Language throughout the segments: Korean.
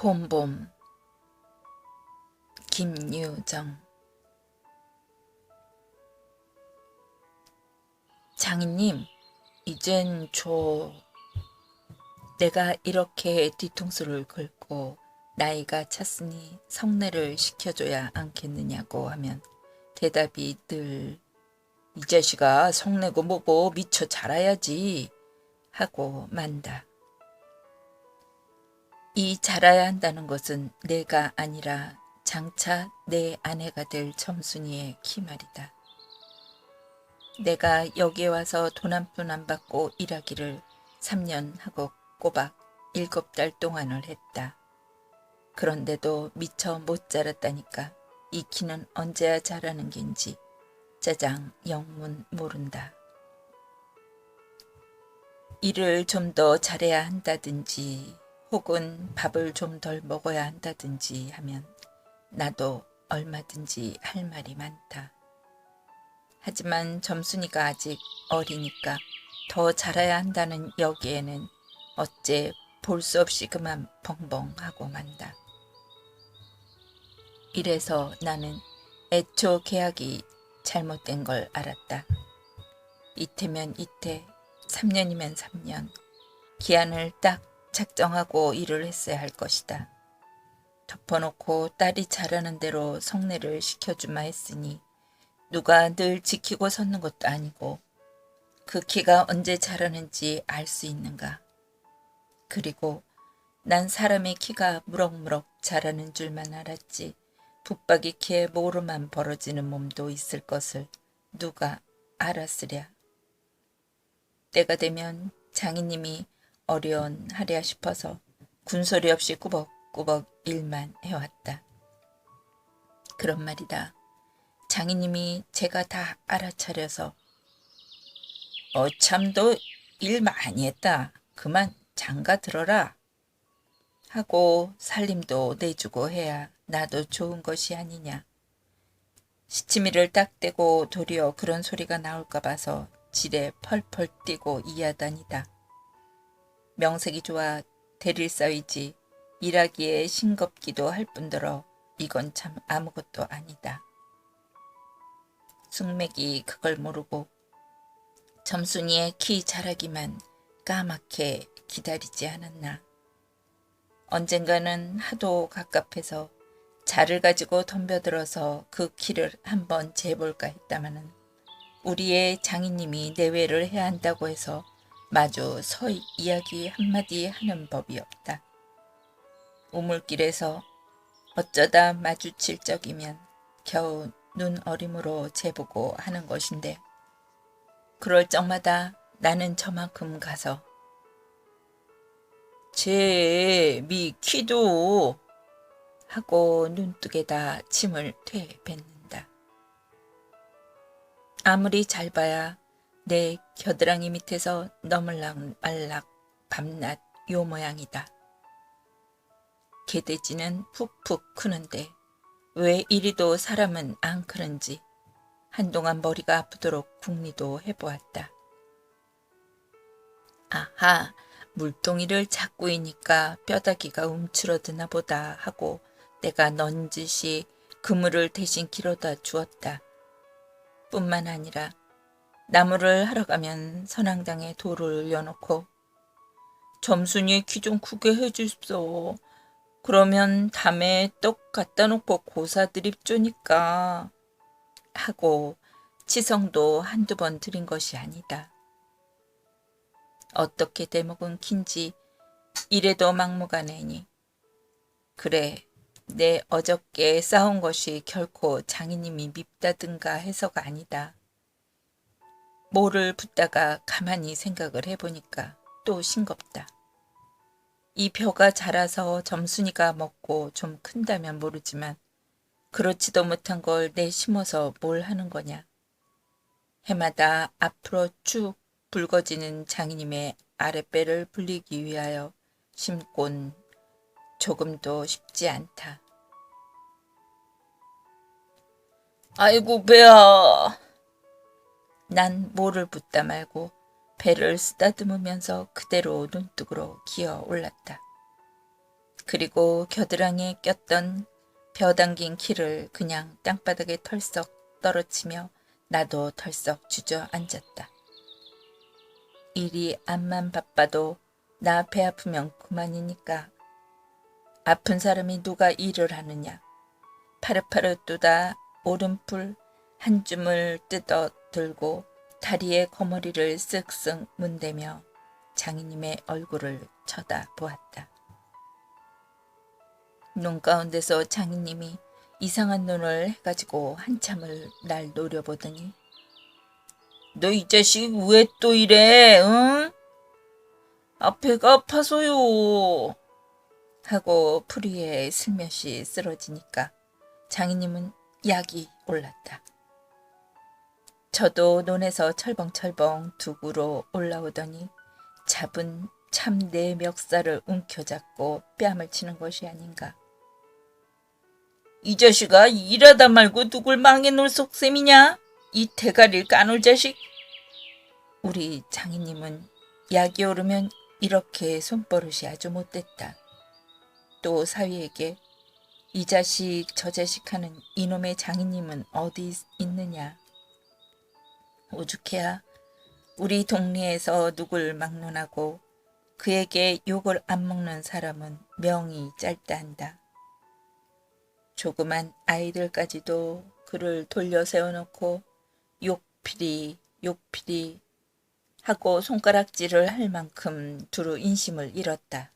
봄봄 김유정. 장인님, 이젠 내가 이렇게 뒤통수를 긁고 나이가 찼으니 성례를 시켜줘야 않겠느냐고 하면 대답이 늘 이 자식아 성례고 뭐고 미처 자라야지 하고 만다. 이 자라야 한다는 것은 내가 아니라 장차 내 아내가 될 점순이의 키말이다. 내가 여기에 와서 돈 한 푼 안 받고 일하기를 3년 하고 꼬박 7달 동안을 했다. 그런데도 미처 못 자랐다니까 이 키는 언제야 자라는 겐지 짜장 영문 모른다. 일을 좀 더 잘해야 한다든지 혹은 밥을 좀 덜 먹어야 한다든지 하면 나도 얼마든지 할 말이 많다. 하지만 점순이가 아직 어리니까 더 자라야 한다는 여기에는 어째 볼 수 없이 그만 벙벙하고 만다. 이래서 나는 애초 계약이 잘못된 걸 알았다. 이태면 이태, 3년이면 3년, 기한을 딱 작정하고 일을 했어야 할 것이다. 덮어놓고 딸이 잘하는 대로 성례를 시켜주마 했으니 누가 늘 지키고 섰는 것도 아니고 그 키가 언제 자라는지 알 수 있는가. 그리고 난 사람의 키가 무럭무럭 자라는 줄만 알았지 붙박이 키에 모르만 벌어지는 몸도 있을 것을 누가 알았으랴. 때가 되면 장인님이 어련하랴 싶어서 군소리 없이 꾸벅꾸벅 일만 해왔다. 그런 말이다. 장인님이 제가 다 알아차려서 참 너 일 많이 했다. 그만 장가 들어라. 하고 살림도 내주고 해야 나도 좋은 것이 아니냐. 시치미를 딱 떼고 도리어 그런 소리가 나올까 봐서 지레 펄펄 뛰고 이야다니다. 명색이 좋아 대릴 쌓이지 일하기에 싱겁기도 할 뿐더러 이건 참 아무것도 아니다. 숙맥이 그걸 모르고 점순이의 키 자라기만 까맣게 기다리지 않았나. 언젠가는 하도 갑갑해서 자를 가지고 덤벼들어서 그 키를 한번 재볼까 했다마는 우리의 장인님이 내외를 해야 한다고 해서 마주 서 이야기 한마디 하는 법이 없다. 우물길에서 어쩌다 마주칠 적이면 겨우 눈 어림으로 재보고 하는 것인데 그럴 적마다 나는 저만큼 가서 미 키도 하고 눈뜨게다 침을 되뱉는다. 아무리 잘 봐야 내 겨드랑이 밑에서 너물락말락 밤낮 요 모양이다. 개돼지는 푹푹 크는데 왜 이리도 사람은 안 크는지 한동안 머리가 아프도록 궁리도 해보았다. 아하, 물동이를 잡고이니까 뼈다귀가 움츠러드나 보다 하고 내가 넌지시 그물을 대신 길어다 주었다. 뿐만 아니라 나무를 하러 가면 선앙당에 돌을 올려놓고 점순이 키 좀 크게 해주십소. 그러면 담에 떡 갖다 놓고 고사 드립 쪼니까 하고 치성도 한두 번 드린 것이 아니다. 어떻게 대목은 긴지 이래도 막무가내니 그래 내 어저께 싸운 것이 결코 장인님이 밉다든가 해서가 아니다. 뭐를 붙다가 가만히 생각을 해보니까 또 싱겁다. 이 벼가 자라서 점순이가 먹고 좀 큰다면 모르지만 그렇지도 못한 걸 내 심어서 뭘 하는 거냐. 해마다 앞으로 쭉 붉어지는 장인님의 아랫배를 불리기 위하여 심곤 조금도 쉽지 않다. 아이고 배야. 난 뭐를 붙다 말고 배를 쓰다듬으면서 그대로 눈뜨구로 기어 올랐다. 그리고 겨드랑이에 꼈던 벼 당긴 키를 그냥 땅바닥에 털썩 떨어치며 나도 털썩 주저앉았다. 일이 암만 바빠도 나 배 아프면 그만이니까. 아픈 사람이 누가 일을 하느냐. 파릇파릇 뚜다 오른풀 한 줌을 뜯어 들고 다리에 거머리를 쓱쓱 문대며 장인님의 얼굴을 쳐다보았다. 눈 가운데서 장인님이 이상한 눈을 해가지고 한참을 날 노려보더니 너 이 자식 왜 또 이래, 응? 배가 아파서요. 하고 풀 위에 슬며시 쓰러지니까 장인님은 약이 올랐다. 저도 논에서 철벙철벙 두구로 올라오더니 잡은 참 내 멱살을 움켜잡고 뺨을 치는 것이 아닌가. 이 자식아 일하다 말고 누굴 망해놓을 속셈이냐? 이 대가리를 까놓을 자식. 우리 장인님은 약이 오르면 이렇게 손버릇이 아주 못됐다. 또 사위에게 이 자식 저 자식 하는 이놈의 장인님은 어디 있느냐. 오죽해야 우리 동네에서 누굴 막론하고 그에게 욕을 안 먹는 사람은 명이 짧다 한다. 조그만 아이들까지도 그를 돌려 세워놓고 욕피리 욕피리 하고 손가락질을 할 만큼 두루 인심을 잃었다.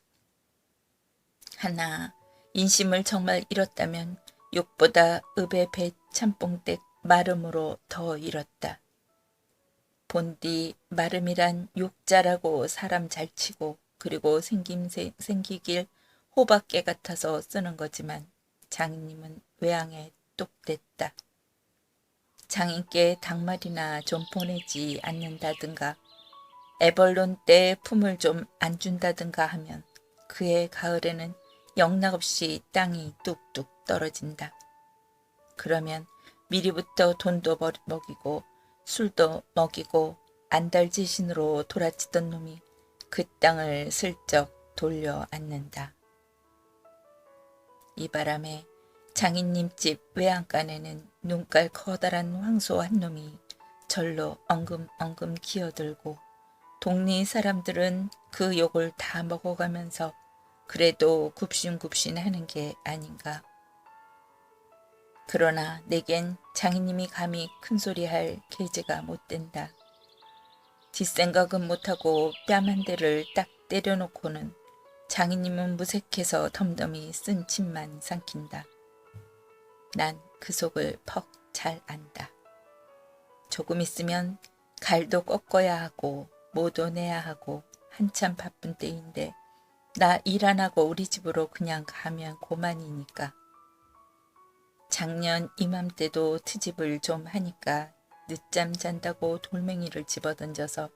하나 인심을 정말 잃었다면 욕보다 읍의 배 참뽕댁 마름으로 더 잃었다. 본디 마름이란 욕자라고 사람 잘 치고 그리고 생기길 호박깨 같아서 쓰는 거지만 장인님은 외양에 똑됐다. 장인께 닭말이나 좀 보내지 않는다든가 애벌론 때 품을 좀 안 준다든가 하면 그해 가을에는 영락없이 땅이 뚝뚝 떨어진다. 그러면 미리부터 돈도 먹이고 술도 먹이고 안달지신으로 돌아치던 놈이 그 땅을 슬쩍 돌려앉는다. 이 바람에 장인님 집 외양간에는 눈깔 커다란 황소 한 놈이 절로 엉금엉금 기어들고 동네 사람들은 그 욕을 다 먹어가면서 그래도 굽신굽신 하는 게 아닌가. 그러나 내겐 장인님이 감히 큰소리할 계제가 못 된다. 뒷생각은 못하고 뺨 한 대를 딱 때려놓고는 장인님은 무색해서 덤덤히 쓴 침만 삼킨다. 난 그 속을 퍽 잘 안다. 조금 있으면 갈도 꺾어야 하고 모도 내야 하고 한참 바쁜 때인데 나 일 안 하고 우리 집으로 그냥 가면 고만이니까. 작년 이맘때도 트집을 좀 하니까 늦잠 잔다고 돌멩이를 집어던져서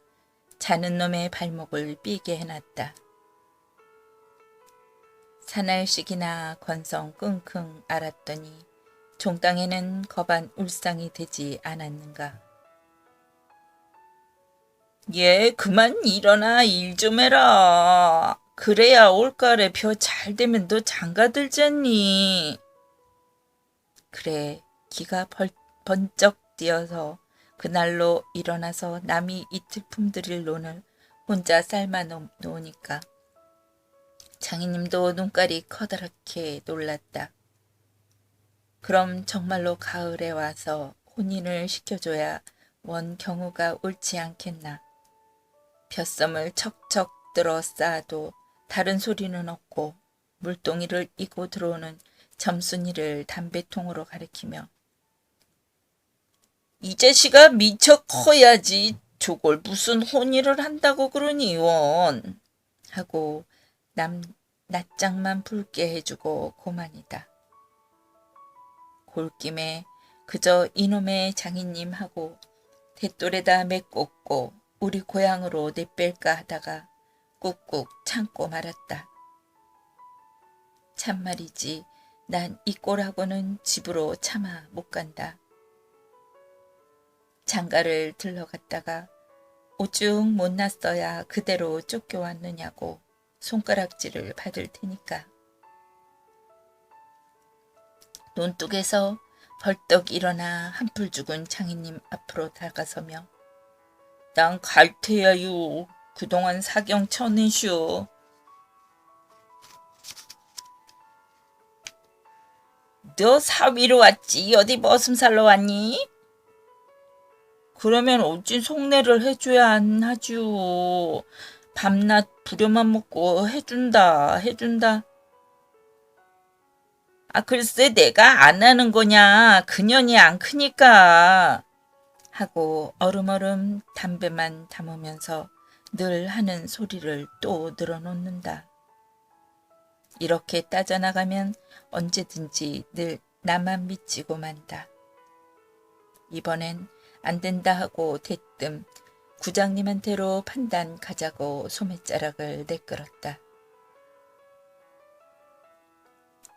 자는 놈의 발목을 삐게 해놨다. 사날씩이나 건성 끙끙 앓았더니 종땅에는 겁한 울상이 되지 않았는가. 예, 그만 일어나 일 좀 해라. 그래야 올가을에 벼 잘 되면 너 장가들잖니. 그래, 기가 번쩍 뛰어서 그날로 일어나서 남이 이틀 품들일 논을 혼자 삶아 놓으니까 장인님도 눈깔이 커다랗게 놀랐다. 그럼 정말로 가을에 와서 혼인을 시켜줘야 원 경우가 옳지 않겠나. 벼섬을 척척 들어 쌓아도 다른 소리는 없고 물동이를 이고 들어오는 점순이를 담배통으로 가리키며 이 자식아 미쳐 커야지 저걸 무슨 혼인을 한다고 그러니 원 하고 낯짝만 붉게 해주고 고만이다. 골김에 그저 이놈의 장인님하고 대돌에다 메꽂고 우리 고향으로 내뺄까 하다가 꾹꾹 참고 말았다. 참말이지 난 이 꼴하고는 집으로 차마 못 간다. 장가를 들러갔다가 오죽 못났어야 그대로 쫓겨왔느냐고 손가락질을 받을 테니까. 논뚝에서 벌떡 일어나 한풀 죽은 장인님 앞으로 다가서며 난 갈테야유. 그동안 사경 쳐내슈. 너 사위로 왔지 어디 머슴살러 왔니? 그러면 어찌 속내를 해줘야 안 하지요. 밤낮 부려만 먹고 해준다. 아 글쎄 내가 안 하는 거냐. 그년이 안 크니까. 하고 얼음얼음 담배만 담으면서 늘 하는 소리를 또 늘어놓는다. 이렇게 따져나가면 언제든지 늘 나만 미치고 만다. 이번엔 안 된다 하고 대뜸 구장님한테로 판단 가자고 소매자락을 내끌었다.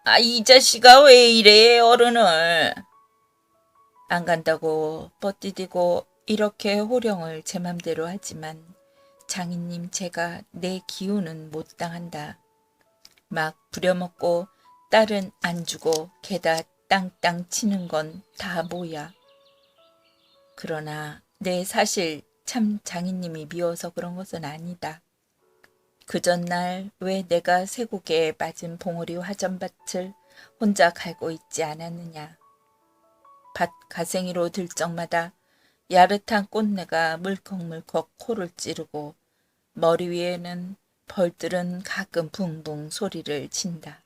아, 이 자식아 왜 이래 어른을. 안 간다고 뻗디디고 이렇게 호령을 제 맘대로 하지만 장인님 제가 내 기운은 못 당한다. 막 부려먹고 딸은 안 주고 개다 땅땅 치는 건 다 뭐야. 그러나 내 사실 참 장인님이 미워서 그런 것은 아니다. 그 전날 왜 내가 쇠고개에 맞은 봉오리 화전밭을 혼자 갈고 있지 않았느냐. 밭 가생이로 들 적마다 야릇한 꽃내가 물컥물컥 코를 찌르고 머리 위에는 벌들은 가끔 붕붕 소리를 친다.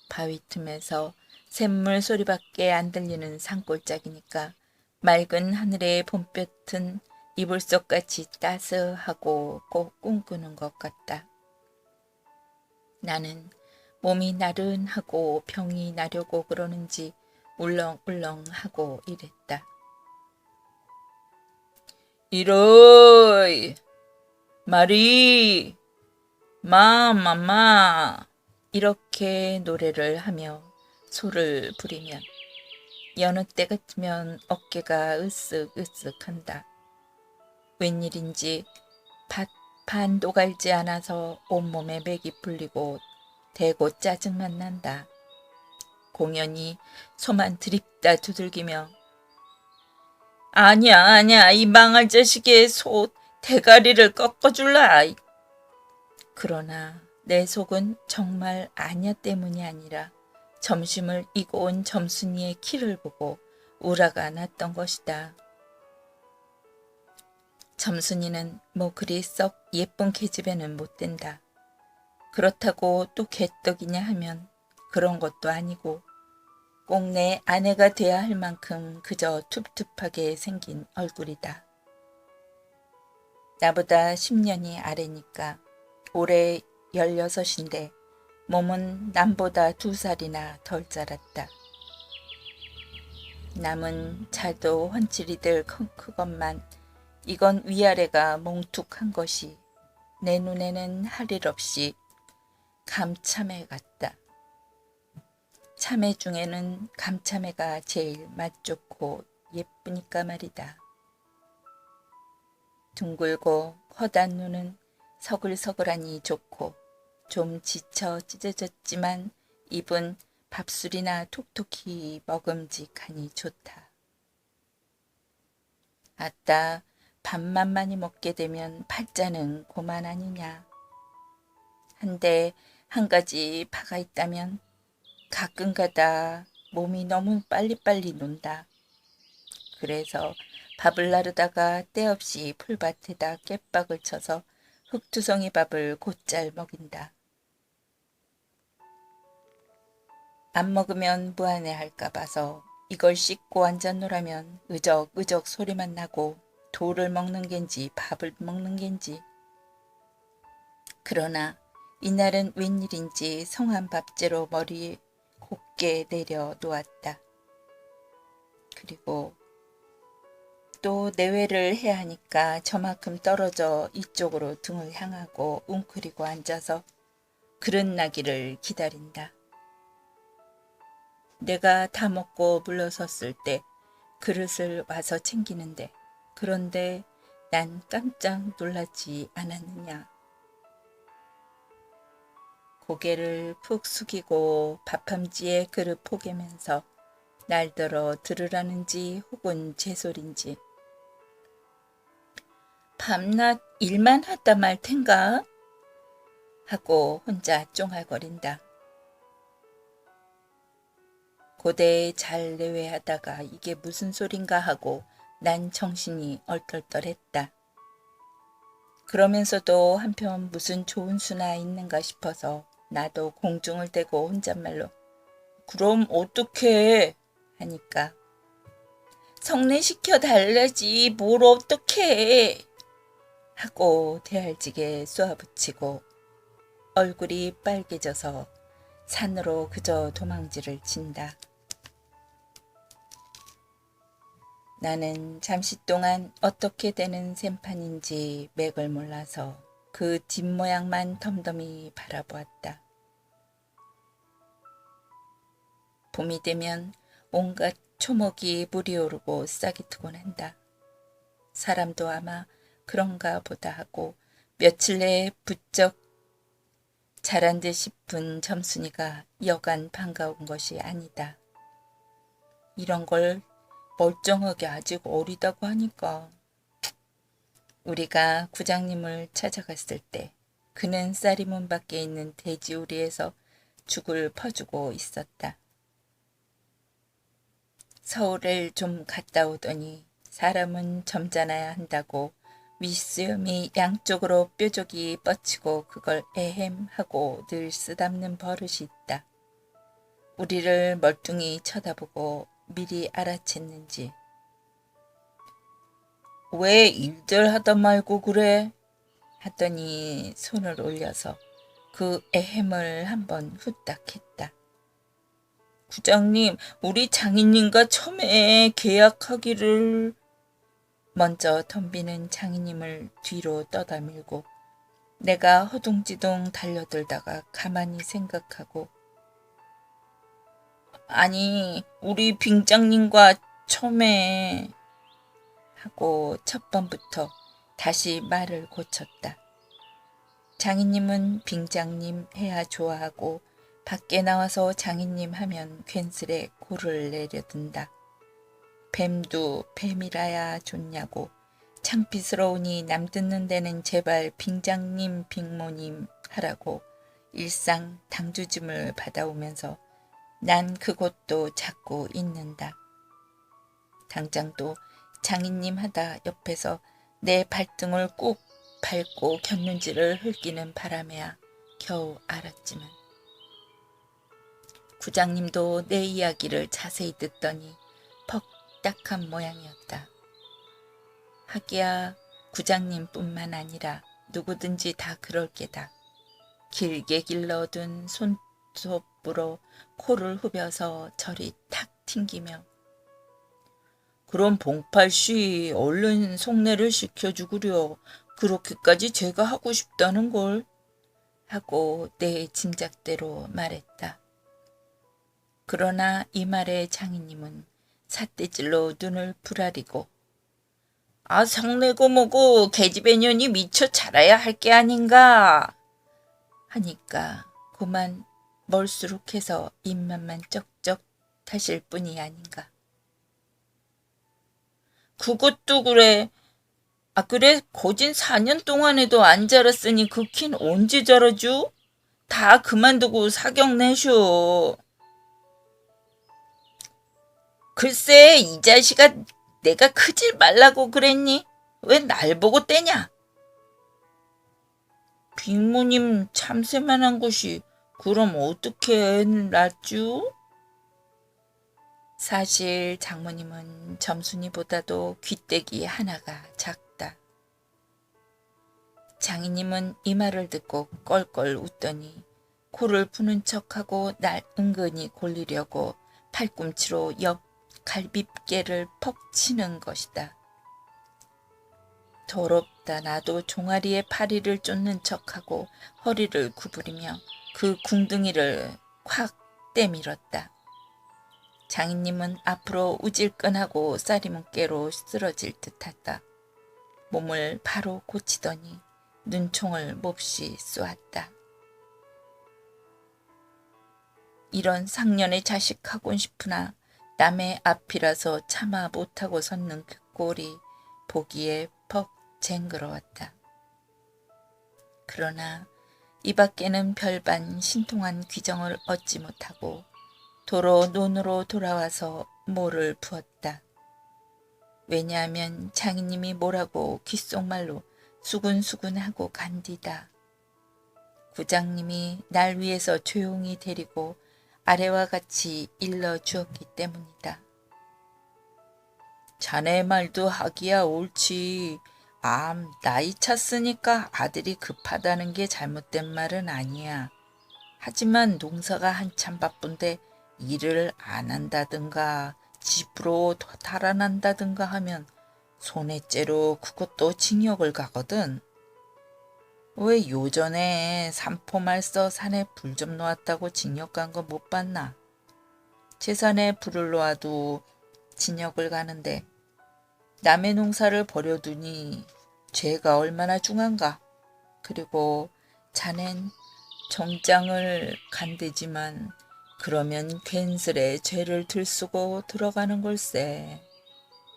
바위 틈에서 샘물 소리밖에 안 들리는 산골짜기니까 맑은 하늘의 봄볕은 이불속같이 따스하고 꼭 꿈꾸는 것 같다. 나는 몸이 나른하고 병이 나려고 그러는지 울렁울렁하고 이랬다. 이러이 마리 마마마 이렇게 노래를 하며 소를 부리면 여느 때 같으면 어깨가 으쓱으쓱한다. 웬일인지 반도 갈지 않아서 온몸에 맥이 풀리고 대고 짜증만 난다. 공연히 소만 드립다 두들기며 아니야 이 망할 자식의 소 대가리를 꺾어줄라. 그러나 내 속은 정말 아냐 때문이 아니라 점심을 이고 온 점순이의 키를 보고 우라가 났던 것이다. 점순이는 뭐 그리 썩 예쁜 계집애는 못 된다. 그렇다고 또 개떡이냐 하면 그런 것도 아니고 꼭 내 아내가 돼야 할 만큼 그저 툭툭하게 생긴 얼굴이다. 나보다 10년이 아래니까 올해 16인데 몸은 남보다 2살이나 덜 자랐다. 남은 자도 훤칠이들 크건만 이건 위아래가 몽툭한 것이 내 눈에는 할 일 없이 감참해 같다. 참외 중에는 감참외가 제일 맛 좋고 예쁘니까 말이다. 둥글고 허단 눈은 서글서글하니 좋고 좀 지쳐 찢어졌지만 입은 밥술이나 톡톡히 먹음직하니 좋다. 아따 밥만 많이 먹게 되면 팔자는 고만 아니냐. 한데 한 가지 파가 있다면 가끔가다 몸이 너무 빨리빨리 논다. 그래서 밥을 나르다가 때없이 풀밭에다 깻박을 쳐서 흙투성이 밥을 곧잘 먹인다. 안 먹으면 무안해할까 봐서 이걸 씻고 앉아노라면 으적으적 소리만 나고 돌을 먹는 겐지 밥을 먹는 겐지. 그러나 이날은 웬일인지 성한 밥재로 머리에 곱게 내려 놓았다. 그리고 또 내외를 해야 하니까 저만큼 떨어져 이쪽으로 등을 향하고 웅크리고 앉아서 그릇 나기를 기다린다. 내가 다 먹고 물러섰을 때 그릇을 와서 챙기는데 그런데 난 깜짝 놀라지 않았느냐. 고개를 푹 숙이고 밥함지에 그릇 포개면서 날더러 들으라는지 혹은 제 소린지 밤낮 일만 하다 말 텐가? 하고 혼자 쫑알거린다. 고대에 잘 내외하다가 이게 무슨 소린가 하고 난 정신이 얼떨떨했다. 그러면서도 한편 무슨 좋은 수나 있는가 싶어서 나도 공중을 대고 혼잣말로 그럼 어떡해 하니까 성례시켜 달라지 뭘 어떡해 하고 대할지게 쏘아붙이고 얼굴이 빨개져서 산으로 그저 도망질을 친다. 나는 잠시 동안 어떻게 되는 셈판인지 맥을 몰라서 그 뒷모양만 덤덤히 바라보았다. 봄이 되면 온갖 초목이 물이 오르고 싹이 트곤 한다. 사람도 아마 그런가 보다 하고 며칠 내에 부쩍 자란 듯 싶은 점순이가 여간 반가운 것이 아니다. 이런 걸 멀쩡하게 아직 어리다고 하니까. 우리가 구장님을 찾아갔을 때 그는 쌀이문 밖에 있는 돼지우리에서 죽을 퍼주고 있었다. 서울을 좀 갔다 오더니 사람은 점잖아야 한다고 윗수염이 양쪽으로 뾰족이 뻗치고 그걸 에헴 하고 늘 쓰담는 버릇이 있다. 우리를 멀뚱히 쳐다보고 미리 알아챘는지 왜 일들 하다 말고 그래? 하더니 손을 올려서 그 에헴을 한번 후딱 했다. 구장님, 우리 장인님과 처음에 계약하기를... 먼저 덤비는 장인님을 뒤로 떠다밀고 내가 허둥지둥 달려들다가 가만히 생각하고 아니, 우리 빙장님과 처음에... 하고 첫 번부터 다시 말을 고쳤다. 장인님은 빙장님 해야 좋아하고 밖에 나와서 장인님 하면 괜스레 고를 내려든다. 뱀도 뱀이라야 좋냐고 창피스러우니 남 듣는 데는 제발 빙장님 빙모님 하라고 일상 당주짐을 받아오면서 난 그곳도 자꾸 잊는다. 당장 또 장인님 하다 옆에서 내 발등을 꾹 밟고 겼는지를 흘기는 바람에야 겨우 알았지만 구장님도 내 이야기를 자세히 듣더니 퍽딱한 모양이었다. 하기야 구장님뿐만 아니라 누구든지 다 그럴 게다. 길게 길러둔 손톱으로 코를 후벼서 저리 탁 튕기며 그럼 봉팔씨 얼른 속내를 시켜주구려. 그렇게까지 제가 하고 싶다는 걸. 하고 내 짐작대로 말했다. 그러나 이 말에 장인님은 삿대질로 눈을 부라리고 아 성내고 뭐고 계집애 년이 미쳐 자라야 할 게 아닌가 하니까 그만 멀수룩해서 입맛만 쩍쩍 타실 뿐이 아닌가. 그것도 그래. 아 그래 고진 4년 동안에도 안 자랐으니 그 킨 언제 자라죠? 다 그만두고 사경 내쇼. 글쎄 이 자식아 내가 크질 말라고 그랬니? 왜 날 보고 떼냐? 빅모님 참새만한 것이 그럼 어떻게 낫죠? 사실 장모님은 점순이보다도 귀때기 하나가 작다. 장인님은 이 말을 듣고 껄껄 웃더니 코를 푸는 척하고 날 은근히 골리려고 팔꿈치로 옆 갈비뼈를 퍽 치는 것이다. 더럽다. 나도 종아리에 파리를 쫓는 척하고 허리를 구부리며 그 궁둥이를 확 떼밀었다. 장인님은 앞으로 우질끈하고 쌀이문깨로 쓰러질 듯하다. 몸을 바로 고치더니 눈총을 몹시 쏘았다. 이런 상년의 자식 하곤 싶으나 남의 앞이라서 차마 못하고 섰는 그 꼴이 보기에 퍽 쟁그러웠다. 그러나 이 밖에는 별반 신통한 귀정을 얻지 못하고 도로 논으로 돌아와서 모를 부었다. 왜냐하면 장인님이 뭐라고 귓속말로 수군수군하고 간디다. 구장님이 날 위해서 조용히 데리고 아래와 같이 일러 주었기 때문이다. 자네 말도 하기야 옳지. 나이 찼으니까 아들이 급하다는 게 잘못된 말은 아니야. 하지만 농사가 한참 바쁜데 일을 안 한다든가 집으로 달아난다든가 하면 손해죄로 그것도 징역을 가거든. 왜 요전에 산포말서 산에 불 좀 놓았다고 징역 간 거 못 봤나? 재산에 불을 놓아도 징역을 가는데 남의 농사를 버려두니 죄가 얼마나 중한가? 그리고 자넨 정장을 간대지만 그러면 괜스레 죄를 들쓰고 들어가는 걸세.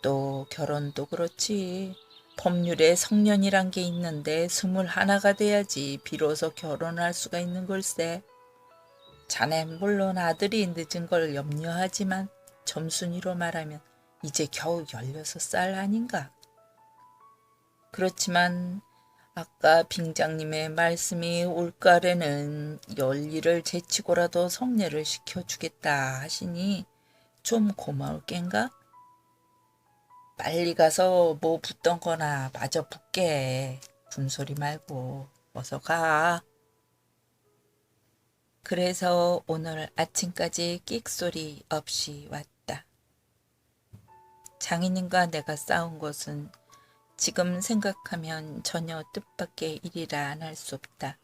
또 결혼도 그렇지. 법률에 성년이란 게 있는데 21가 돼야지 비로소 결혼할 수가 있는 걸세. 자넨 물론 아들이 늦은 걸 염려하지만 점순이로 말하면 이제 겨우 16살 아닌가? 그렇지만 아까 빙장님의 말씀이 올가래는 열일을 제치고라도 성례를 시켜주겠다 하시니 좀 고마울 겐가? 빨리 가서 뭐 붙던 거나 마저 붙게. 분소리 말고 어서 가. 그래서 오늘 아침까지 끽소리 없이 왔다. 장인님과 내가 싸운 것은 지금 생각하면 전혀 뜻밖의 일이라 안 할 수 없다.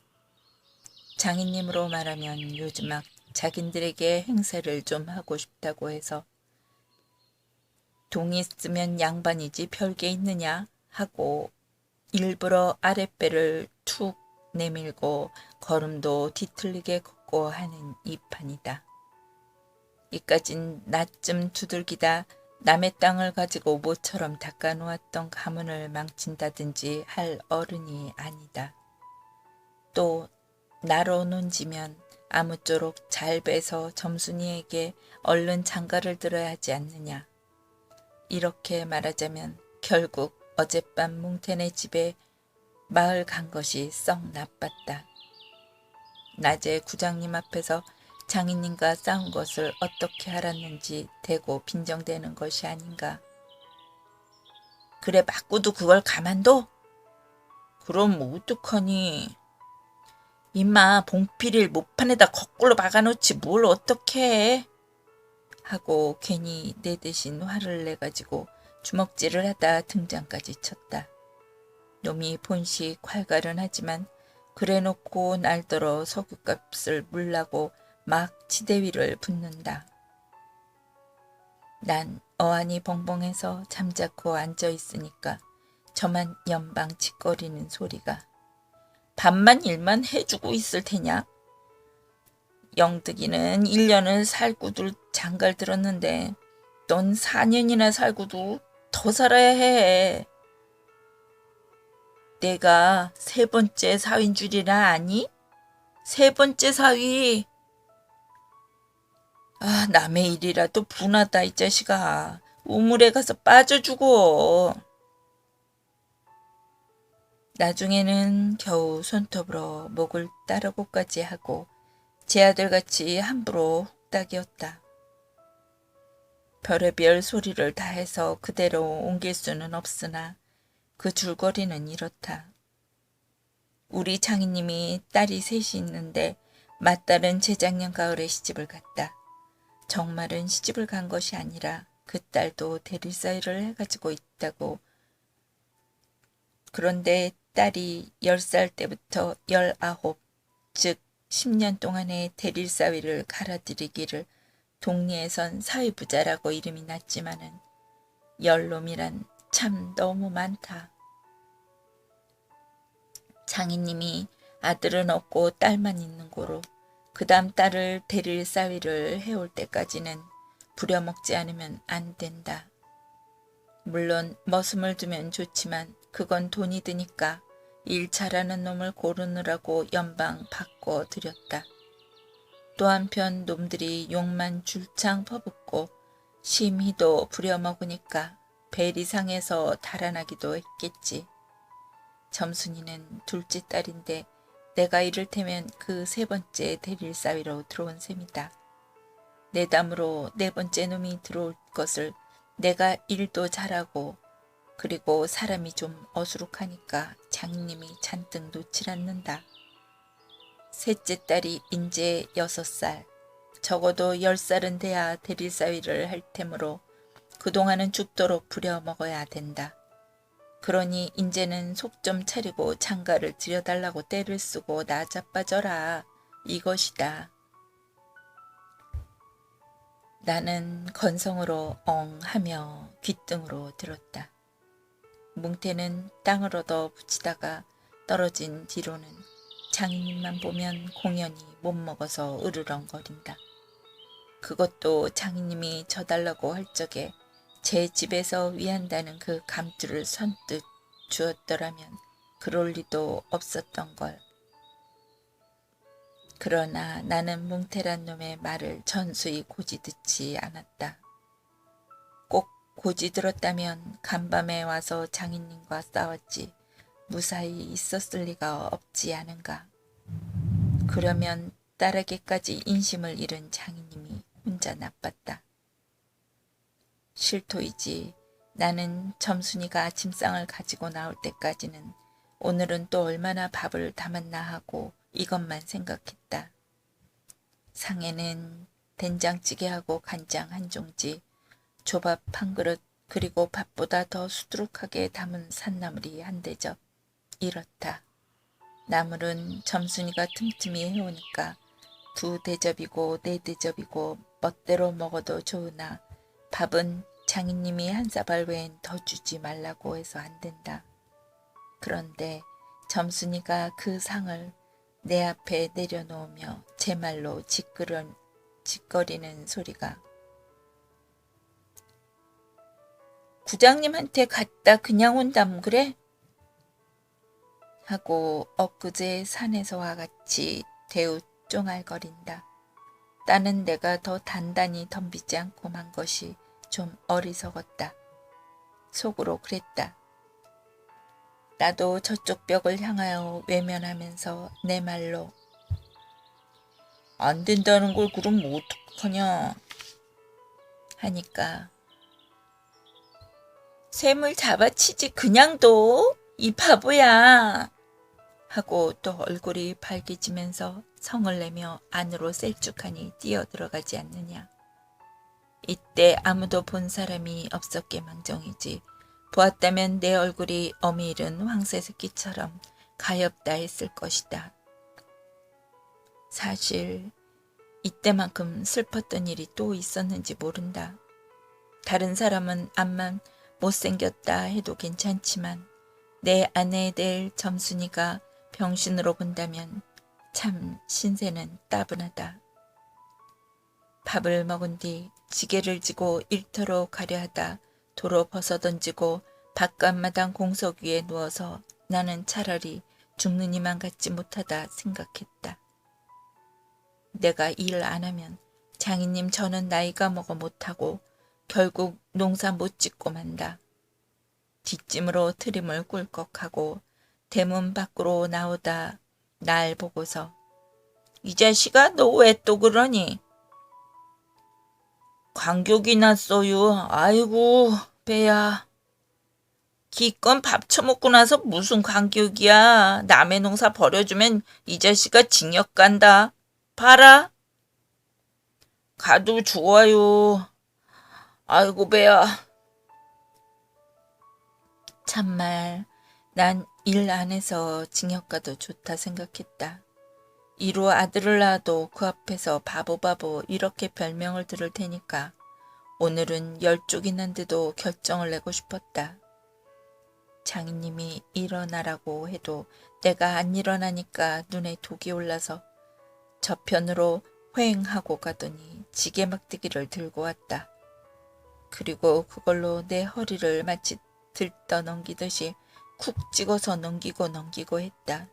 장인님으로 말하면 요즘막 자긴들에게 행세를 좀 하고 싶다고 해서 돈 있으면 양반이지 별게 있느냐 하고 일부러 아랫배를 툭 내밀고 걸음도 뒤틀리게 걷고 하는 이 판이다. 이까진 낯좀 두들기다 남의 땅을 가지고 모처럼 닦아놓았던 가문을 망친다든지 할 어른이 아니다. 또 나로 논지면 아무쪼록 잘 베서 점순이에게 얼른 장가를 들어야 하지 않느냐. 이렇게 말하자면 결국 어젯밤 뭉태네 집에 마을 간 것이 썩 나빴다. 낮에 구장님 앞에서 장인님과 싸운 것을 어떻게 알았는지 대고 빈정대는 것이 아닌가. 그래 맞고도 그걸 가만둬? 그럼 어떡하니? 임마 봉필을 못판에다 거꾸로 박아놓지 뭘 어떡해 해? 하고 괜히 내 대신 화를 내가지고 주먹질을 하다 등장까지 쳤다. 놈이 본식 활갈은 하지만 그래놓고 날더러 석유값을 물라고 막 지대위를 붙는다. 난 어안이 벙벙해서 잠자코 앉아있으니까 저만 연방짓거리는 소리가 밥만 일만 해주고 있을 테냐? 영득이는 1년을 살고도 장가를 들었는데 넌 4년이나 살고도 더 살아야 해. 내가 세 번째 사위인 줄이나 아니? 세 번째 사위. 남의 일이라도 분하다 이 자식아. 우물에 가서 빠져주고. 나중에는 겨우 손톱으로 목을 따르고까지 하고 제 아들같이 함부로 훅닥이었다. 별의별 소리를 다 해서 그대로 옮길 수는 없으나 그 줄거리는 이렇다. 우리 장인님이 딸이 셋이 있는데 맏딸은 재작년 가을에 시집을 갔다. 정말은 시집을 간 것이 아니라 그 딸도 대릴사이를 해가지고 있다고. 그런데 딸이 10살 때부터 19, 즉 10년 동안의 대릴사위를 갈아들이기를 동리에선 사위부자라고 이름이 났지만은 열놈이란 참 너무 많다. 장인님이 아들은 없고 딸만 있는 고로 그 다음 딸을 데릴 싸위를 해올 때까지는 부려먹지 않으면 안 된다. 물론 머슴을 두면 좋지만 그건 돈이 드니까 일 잘하는 놈을 고르느라고 연방 바꿔 드렸다. 또 한편 놈들이 욕만 줄창 퍼붓고 심히도 부려먹으니까 배리상에서 달아나기도 했겠지. 점순이는 둘째 딸인데 내가 이를테면 그 세 번째 대릴 사위로 들어온 셈이다. 내담으로 네 번째 놈이 들어올 것을 내가 일도 잘하고 그리고 사람이 좀 어수룩하니까 장님이 잔뜩 놓질 않는다. 셋째 딸이 인제 6살, 적어도 10살은 돼야 대릴사위를 할 테므로 그동안은 죽도록 부려먹어야 된다. 그러니 인제는 속 좀 차리고 장가를 들여달라고 떼를 쓰고 나 자빠져라 이것이다. 나는 건성으로 엉 하며 귓등으로 들었다. 뭉태는 땅을 얻어 붙이다가 떨어진 뒤로는 장인님만 보면 공연히 못 먹어서 으르렁거린다. 그것도 장인님이 져달라고 할 적에 제 집에서 위한다는 그 감투를 선뜻 주었더라면 그럴 리도 없었던 걸. 그러나 나는 뭉태란 놈의 말을 전수히 고지 듣지 않았다. 꼭 고지 들었다면 간밤에 와서 장인님과 싸웠지 무사히 있었을 리가 없지 않은가. 그러면 딸에게까지 인심을 잃은 장인님이 혼자 나빴다. 실토이지. 나는 점순이가 짐상을 가지고 나올 때까지는 오늘은 또 얼마나 밥을 담았나 하고 이것만 생각했다. 상에는 된장찌개하고 간장 한 종지, 조밥 한 그릇, 그리고 밥보다 더 수두룩하게 담은 산나물이 한 대접. 이렇다. 나물은 점순이가 틈틈이 해오니까 2대접이고 4대접이고 멋대로 먹어도 좋으나 밥은 장인님이 한 사발 외엔 더 주지 말라고 해서 안 된다. 그런데 점순이가 그 상을 내 앞에 내려놓으며 제 말로 짓거리는 소리가 부장님한테 갔다 그냥 온담 그래? 하고 엊그제 산에서와 같이 대우 쫑알거린다. 딸은 내가 더 단단히 덤비지 않고 만 것이 좀 어리석었다. 속으로 그랬다. 나도 저쪽 벽을 향하여 외면하면서 내 말로 안 된다는 걸 그럼 뭐 어떡하냐 하니까 샘을 잡아치지 그냥 둬? 이 바보야 하고 또 얼굴이 밝아지면서 성을 내며 안으로 셀쭉하니 뛰어들어가지 않느냐. 이때 아무도 본 사람이 없었게 망정이지 보았다면 내 얼굴이 어미일은 황새새끼처럼 가엾다 했을 것이다. 사실 이때만큼 슬펐던 일이 또 있었는지 모른다. 다른 사람은 암만 못생겼다 해도 괜찮지만 내 아내에 대해 점순이가 병신으로 본다면 참 신세는 따분하다. 밥을 먹은 뒤 지게를 지고 일터로 가려 하다 도로 벗어던지고 바깥마당 공석 위에 누워서 나는 차라리 죽느니만 같지 못하다 생각했다. 내가 일을 안 하면 장인님 저는 나이가 먹어 못하고 결국 농사 못 짓고 만다. 뒷짐으로 트림을 꿀꺽하고 대문 밖으로 나오다 날 보고서 이 자식아 너 왜 또 그러니? 광격이 났어요. 아이고 배야. 기껏 밥 처먹고 나서 무슨 광격이야. 남의 농사 버려주면 이 자식아 징역 간다. 봐라. 가도 좋아요. 아이고 배야. 참말 난 일 안 해서 징역 가도 좋다 생각했다. 이로 아들을 낳아도 그 앞에서 바보 이렇게 별명을 들을 테니까 오늘은 10쪽이 난데도 결정을 내고 싶었다. 장인님이 일어나라고 해도 내가 안 일어나니까 눈에 독이 올라서 저편으로 휑하고 가더니 지게 막대기를 들고 왔다. 그리고 그걸로 내 허리를 마치 들떠 넘기듯이 쿡 찍어서 넘기고 했다.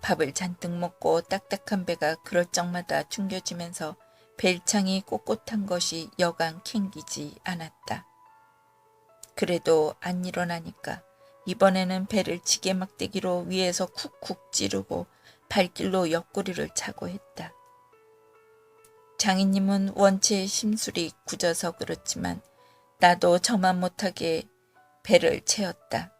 밥을 잔뜩 먹고 딱딱한 배가 그럴 적마다 튕겨지면서 벨창이 꼿꼿한 것이 여간 캥기지 않았다. 그래도 안 일어나니까 이번에는 배를 지게 막대기로 위에서 쿡쿡 찌르고 발길로 옆구리를 차고 했다. 장인님은 원체 심술이 굳어서 그렇지만 나도 저만 못하게 배를 채웠다.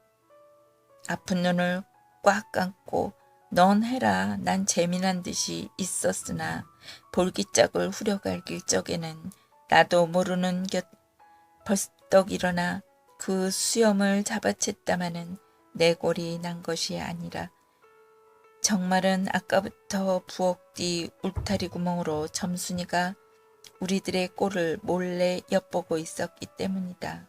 아픈 눈을 꽉 감고 넌 해라 난 재미난 듯이 있었으나 볼기짝을 후려갈길 적에는 나도 모르는 곁 벌떡 일어나 그 수염을 잡아챘다마는 내 골이 난 것이 아니라 정말은 아까부터 부엌 뒤 울타리 구멍으로 점순이가 우리들의 꼴을 몰래 엿보고 있었기 때문이다.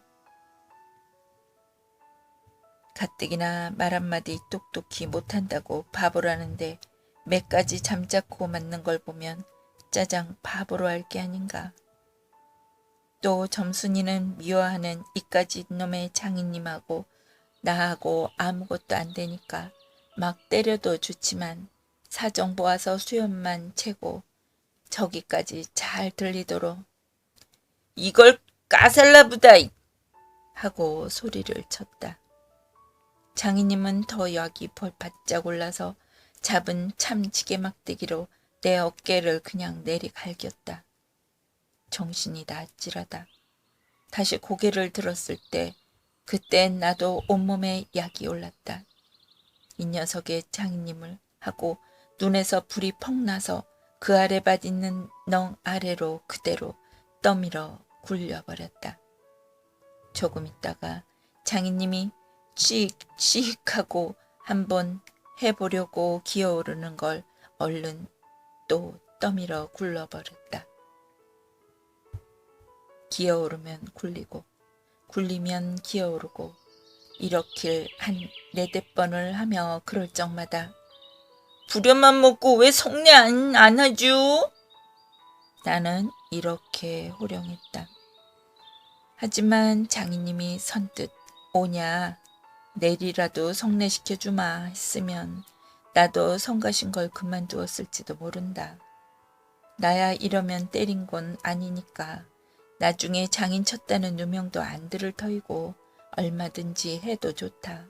가뜩이나 말 한마디 똑똑히 못한다고 바보라는데 몇 가지 잠자코 맞는 걸 보면 짜장 바보로 할 게 아닌가. 또 점순이는 미워하는 이까짓 놈의 장인님하고 나하고 아무것도 안 되니까 막 때려도 좋지만 사정 보아서 수염만 채고 저기까지 잘 들리도록 이걸 까살라부다 하고 소리를 쳤다. 장인님은 더 약이 바짝 올라서 잡은 참지게 막대기로 내 어깨를 그냥 내리갈겼다. 정신이 나찔하다. 다시 고개를 들었을 때 그땐 나도 온몸에 약이 올랐다. 이 녀석의 장인님을 하고 눈에서 불이 퍽 나서 그 아래밭 있는 넝 아래로 그대로 떠밀어 굴려버렸다. 조금 있다가 장인님이 씩 하고 한번 해보려고 기어오르는 걸 얼른 또 떠밀어 굴러버렸다. 기어오르면 굴리고 굴리면 기어오르고 이렇길 한 4-5번을 하며 그럴 적마다 부려만 먹고 왜 속내 안 하죠? 나는 이렇게 호령했다. 하지만 장인님이 선뜻 오냐 내리라도 성례시켜주마 했으면 나도 성가신 걸 그만두었을지도 모른다. 나야 이러면 때린 건 아니니까 나중에 장인 쳤다는 누명도 안 들을 터이고 얼마든지 해도 좋다.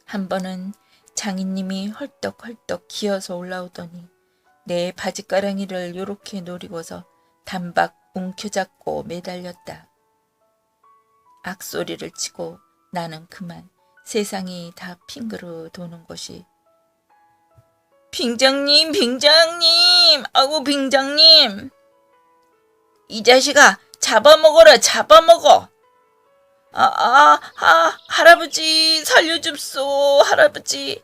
한 번은 장인님이 헐떡헐떡 기어서 올라오더니 내 바지가랑이를 요렇게 노리고서 단박 움켜잡고 매달렸다. 악소리를 치고 나는 그만 세상이 다 핑그러 도는 것이 빙장님 아우 빙장님 이 자식아 잡아먹어라 잡아먹어 할아버지 살려줍소 할아버지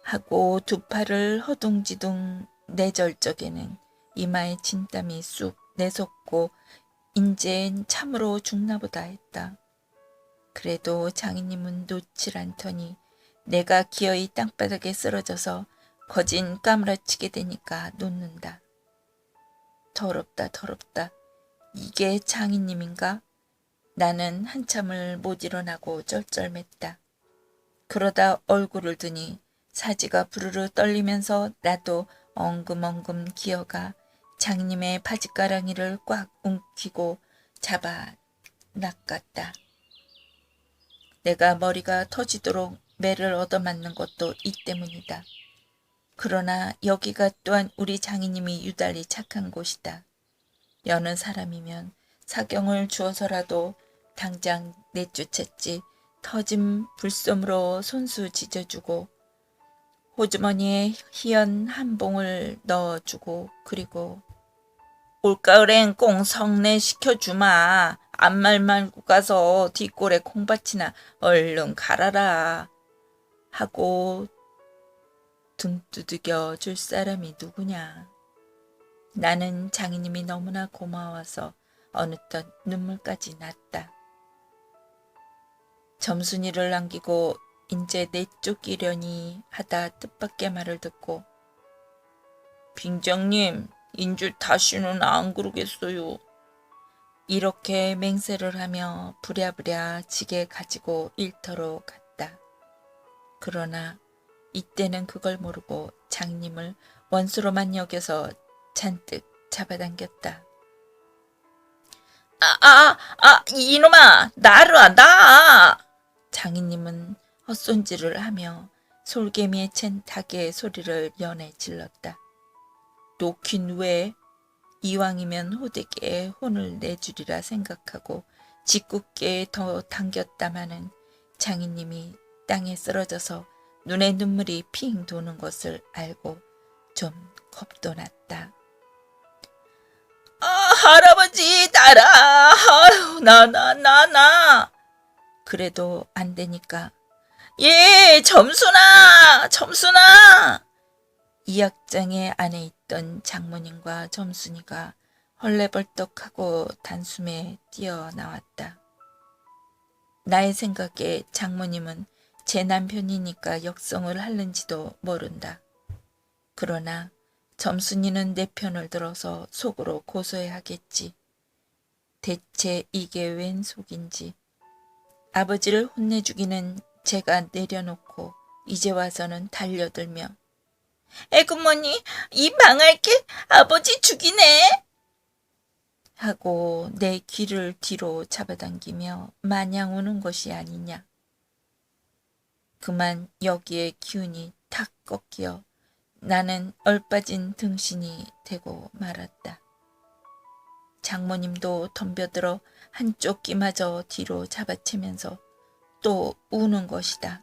하고 두 팔을 허둥지둥 내절 적에는 이마에 진땀이 쑥 내솟고 인젠 참으로 죽나보다 했다. 그래도 장인님은 놓질 않더니 내가 기어이 땅바닥에 쓰러져서 거진 까무라치게 되니까 놓는다. 더럽다. 이게 장인님인가? 나는 한참을 못 일어나고 쩔쩔맸다. 그러다 얼굴을 드니 사지가 부르르 떨리면서 나도 엉금엉금 기어가 장인님의 바지가랑이를 꽉 움키고 잡아 낚았다. 내가 머리가 터지도록 매를 얻어맞는 것도 이 때문이다. 그러나 여기가 또한 우리 장인님이 유달리 착한 곳이다. 여느 사람이면 사경을 주어서라도 당장 내쫓았지 터진 불솜으로 손수 지져주고 호주머니에 희연 한 봉을 넣어주고 그리고 올가을엔 꼭 성례시켜주마. 앞말 말고 가서 뒷골에 콩밭이나 얼른 갈아라 하고 등 두들겨 줄 사람이 누구냐. 나는 장인님이 너무나 고마워서 어느덧 눈물까지 났다. 점순이를 남기고 인제 내쫓기려니 하다 뜻밖의 말을 듣고 빙장님, 인주 다시는 안 그러겠어요. 이렇게 맹세를 하며 부랴부랴 지게 가지고 일터로 갔다. 그러나 이때는 그걸 모르고 장님을 원수로만 여겨서 잔뜩 잡아당겼다. 이놈아, 나르아, 나! 장인님은 헛손질을 하며 솔개미에 챈 닭의 소리를 연해 질렀다. 놓긴 왜? 이왕이면 호되게 혼을 내주리라 생각하고 짓궂게 더 당겼다마는 장인님이 땅에 쓰러져서 눈에 눈물이 핑 도는 것을 알고 좀 겁도 났다. 할아버지, 나라! 아유, 나. 그래도 안 되니까. 예, 점순아! 이약장의 안에 있던 장모님과 점순이가 헐레벌떡하고 단숨에 뛰어나왔다. 나의 생각에 장모님은 제 남편이니까 역성을 하는지도 모른다. 그러나 점순이는 내 편을 들어서 속으로 고소해하겠지. 대체 이게 웬 속인지. 아버지를 혼내주기는 제가 내려놓고 이제 와서는 달려들며 애구머니, 이 망할 게 아버지 죽이네 하고 내 귀를 뒤로 잡아당기며 마냥 우는 것이 아니냐. 그만 여기에 기운이 탁 꺾여 나는 얼빠진 등신이 되고 말았다. 장모님도 덤벼들어 한쪽 귀마저 뒤로 잡아채면서 또 우는 것이다.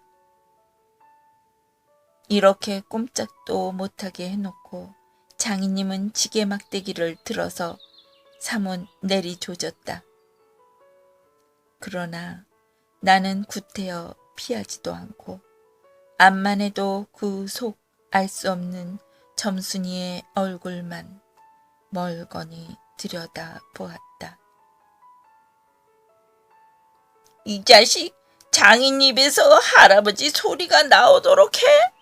이렇게 꼼짝도 못하게 해놓고 장인님은 지게 막대기를 들어서 사문 내리조졌다. 그러나 나는 구태여 피하지도 않고 암만 해도 그 속 알 수 없는 점순이의 얼굴만 멀거니 들여다 보았다. 이 자식, 장인 입에서 할아버지 소리가 나오도록 해?